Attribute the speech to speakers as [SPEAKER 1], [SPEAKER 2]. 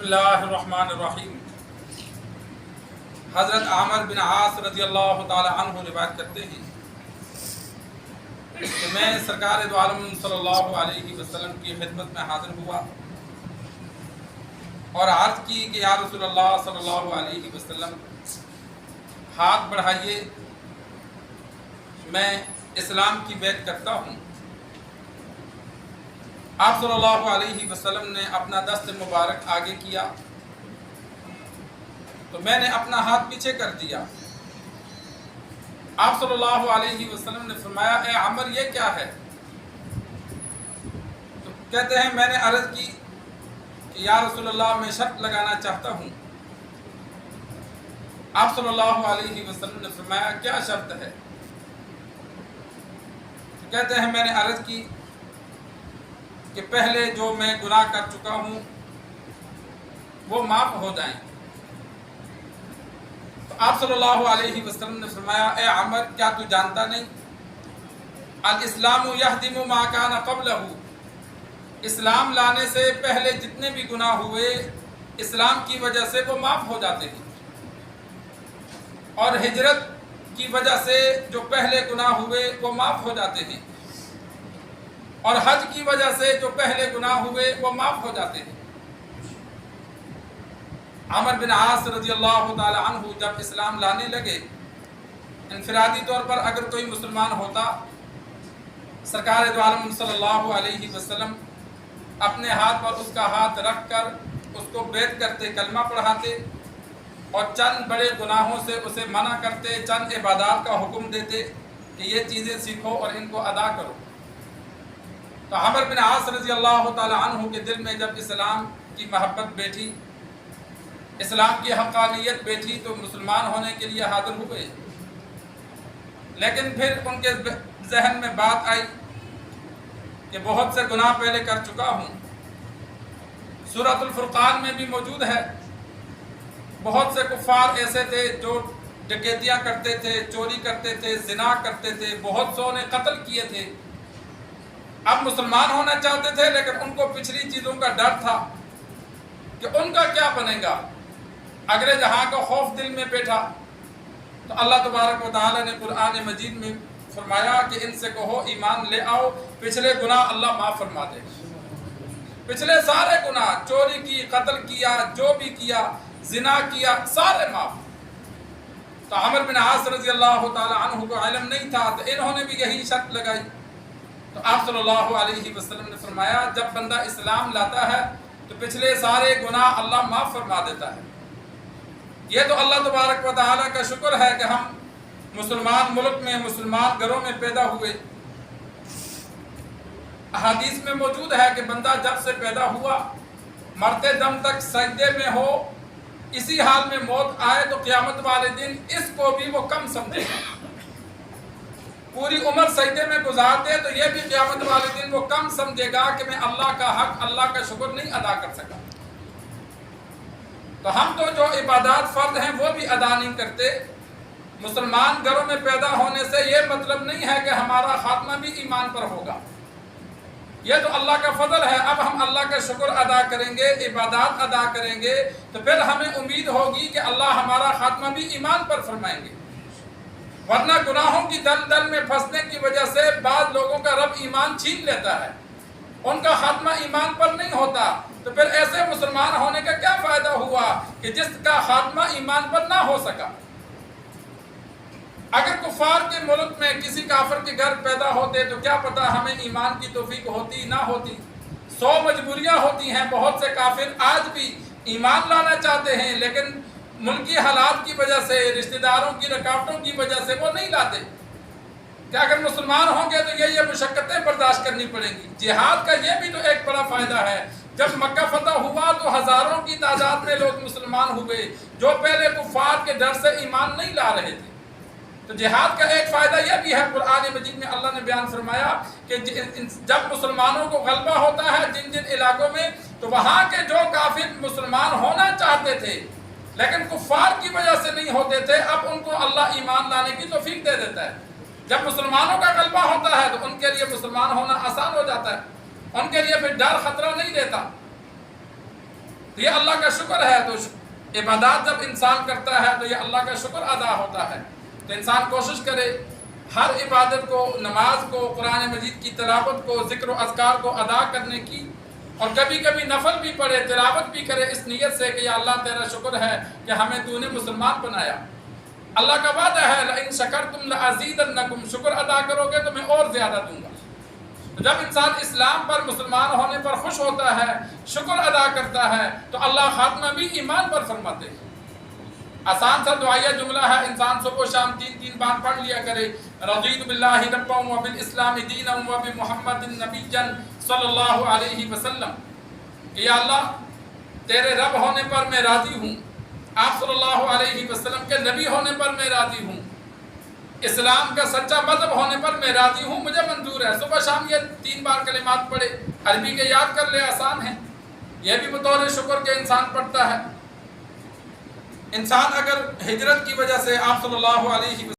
[SPEAKER 1] بسم اللہ الرحمن الرحیم۔ حضرت عامر بن عاص رضی اللہ تعالی عنہ روایت کرتے ہیں کہ میں سرکار دو عالم صلی اللہ علیہ وسلم کی خدمت میں حاضر ہوا اور عرض کی کہ یا رسول اللہ صلی اللہ علیہ وسلم ہاتھ بڑھائیے، میں اسلام کی بیعت کرتا ہوں۔ آپ صلی اللہ علیہ وسلم نے اپنا دست مبارک آگے کیا تو میں نے اپنا ہاتھ پیچھے کر دیا۔ آپ صلی اللہ علیہ وسلم نے فرمایا اے عمر یہ کیا ہے؟ تو کہتے ہیں میں نے عرض کی کہ یا رسول اللہ میں شرط لگانا چاہتا ہوں۔ آپ صلی اللہ علیہ وسلم نے فرمایا کیا شرط ہے؟ تو کہتے ہیں میں نے عرض کی کہ پہلے جو میں گناہ کر چکا ہوں وہ معاف ہو جائیں۔ تو آپ صلی اللہ علیہ وسلم نے فرمایا اے عمر کیا تو جانتا نہیں الاسلام یہدم ما کان قبلہ، اسلام لانے سے پہلے جتنے بھی گناہ ہوئے اسلام کی وجہ سے وہ معاف ہو جاتے ہیں، اور ہجرت کی وجہ سے جو پہلے گناہ ہوئے وہ معاف ہو جاتے ہیں، اور حج کی وجہ سے جو پہلے گناہ ہوئے وہ معاف ہو جاتے ہیں۔ عامر بن عاص رضی اللہ تعالی عنہ جب اسلام لانے لگے، انفرادی طور پر اگر کوئی مسلمان ہوتا سرکار دو عالم صلی اللہ علیہ وسلم اپنے ہاتھ پر اس کا ہاتھ رکھ کر اس کو بیعت کرتے، کلمہ پڑھاتے اور چند بڑے گناہوں سے اسے منع کرتے، چند عبادات کا حکم دیتے کہ یہ چیزیں سیکھو اور ان کو ادا کرو۔ تو عامر بن عاص رضی اللہ تعالی عنہ کے دل میں جب اسلام کی محبت بیٹھی، اسلام کی حقانیت بیٹھی تو مسلمان ہونے کے لیے حاضر ہوئے، لیکن پھر ان کے ذہن میں بات آئی کہ بہت سے گناہ پہلے کر چکا ہوں۔ سورۃ الفرقان میں بھی موجود ہے، بہت سے کفار ایسے تھے جو ڈکیتیاں کرتے تھے، چوری کرتے تھے، زنا کرتے تھے، بہت سو نے قتل کیے تھے۔ اب مسلمان ہونا چاہتے تھے لیکن ان کو پچھلی چیزوں کا ڈر تھا کہ ان کا کیا بنے گا، اگلے جہاں کا خوف دل میں بیٹھا۔ تو اللہ تبارک و تعالی نے قرآن مجید میں فرمایا کہ ان سے کہو ایمان لے آؤ، پچھلے گناہ اللہ معاف فرما دے، پچھلے سارے گناہ، چوری کی، قتل کیا، جو بھی کیا، زنا کیا، سارے معاف۔ تو عامر بن عاص رضی اللہ تعالی عنہ کو علم نہیں تھا تو انہوں نے بھی یہی شرط لگائی۔ تو آپ صلی اللہ علیہ وسلم نے فرمایا جب بندہ اسلام لاتا ہے تو پچھلے سارے گناہ اللہ معاف فرما دیتا ہے۔ یہ تو اللہ تبارک و تعالیٰ کا شکر ہے کہ ہم مسلمان ملک میں، مسلمان گھروں میں پیدا ہوئے۔ احادیث میں موجود ہے کہ بندہ جب سے پیدا ہوا مرتے دم تک سجدے میں ہو، اسی حال میں موت آئے تو قیامت والے دن اس کو بھی وہ کم سمجھے گا۔ پوری عمر سجدے میں گزار دے تو یہ بھی قیامت والے دن وہ کم سمجھے گا کہ میں اللہ کا حق، اللہ کا شکر نہیں ادا کر سکا۔ تو ہم تو جو عبادات فرض ہیں وہ بھی ادا نہیں کرتے۔ مسلمان گھروں میں پیدا ہونے سے یہ مطلب نہیں ہے کہ ہمارا خاتمہ بھی ایمان پر ہوگا، یہ تو اللہ کا فضل ہے۔ اب ہم اللہ کا شکر ادا کریں گے، عبادات ادا کریں گے تو پھر ہمیں امید ہوگی کہ اللہ ہمارا خاتمہ بھی ایمان پر فرمائیں گے، ورنہ گناہوں کی دلدل میں پھنسنے کی وجہ سے بعض لوگوں کا رب ایمان چھین لیتا ہے، ان کا خاتمہ ایمان پر نہیں ہوتا۔ تو پھر ایسے مسلمان ہونے کا کیا فائدہ ہوا کہ جس کا خاتمہ ایمان پر نہ ہو سکا۔ اگر کفار کے ملک میں کسی کافر کے گھر پیدا ہوتے تو کیا پتا ہمیں ایمان کی توفیق ہوتی نہ ہوتی۔ 100 مجبوریاں ہوتی ہیں، بہت سے کافر آج بھی ایمان لانا چاہتے ہیں لیکن ملکی حالات کی وجہ سے، رشتہ داروں کی رکاوٹوں کی وجہ سے وہ نہیں لاتے۔ کہ اگر مسلمان ہوں گے تو یہ مشقتیں برداشت کرنی پڑیں گی۔ جہاد کا یہ بھی تو ایک بڑا فائدہ ہے، جب مکہ فتح ہوا تو ہزاروں کی تعداد میں لوگ مسلمان ہوئے جو پہلے کفار کے ڈر سے ایمان نہیں لا رہے تھے۔ تو جہاد کا ایک فائدہ یہ بھی ہے، قرآن مجید میں اللہ نے بیان فرمایا کہ جب مسلمانوں کو غلبہ ہوتا ہے جن جن علاقوں میں، تو وہاں کے جو کافر مسلمان ہونا چاہتے تھے لیکن کفار کی وجہ سے نہیں ہوتے تھے، اب ان کو اللہ ایمان لانے کی توفیق دے دیتا ہے۔ جب مسلمانوں کا غلبہ ہوتا ہے تو ان کے لیے مسلمان ہونا آسان ہو جاتا ہے، ان کے لیے پھر ڈر خطرہ نہیں رہتا۔ تو یہ اللہ کا شکر ہے. تو عبادات جب انسان کرتا ہے تو یہ اللہ کا شکر ادا ہوتا ہے. تو انسان کوشش کرے ہر عبادت کو، نماز کو، قرآن مجید کی تلاوت کو، ذکر و اذکار کو ادا کرنے کی، اور کبھی کبھی نفل بھی پڑھے، تلاوت بھی کرے اس نیت سے کہ یا اللہ تیرا شکر ہے کہ ہمیں تو نے مسلمان بنایا. اللہ کا وعدہ ہے لئن شکرتم لازیدنکم، شکر ادا کرو گے تو میں اور زیادہ دوں گا. تو جب انسان اسلام پر، مسلمان ہونے پر خوش ہوتا ہے، شکر ادا کرتا ہے، تو اللہ خاتمہ بھی ایمان پر فرماتے ہیں. آسان سا دعائیہ جملہ ہے، انسان صبح و شام 3 بار پڑھ لیا کرے. رضیت باللہ ربا وبالاسلام دینا وبمحمد نبیا صلی اللہ علیہ وسلم، کہ یا اللہ تیرے رب ہونے پر میں راضی ہوں، آپ صلی اللہ علیہ وسلم کے نبی ہونے پر میں راضی ہوں، اسلام کا سچا مذہب ہونے پر میں راضی ہوں، مجھے منظور ہے. صبح شام یہ 3 بار کلمات پڑھے، عربی کے یاد کر لے، آسان ہے. یہ بھی بطور شکر کے انسان پڑھتا ہے. انسان اگر ہجرت کی وجہ سے آپ صلی اللہ علیہ وسلم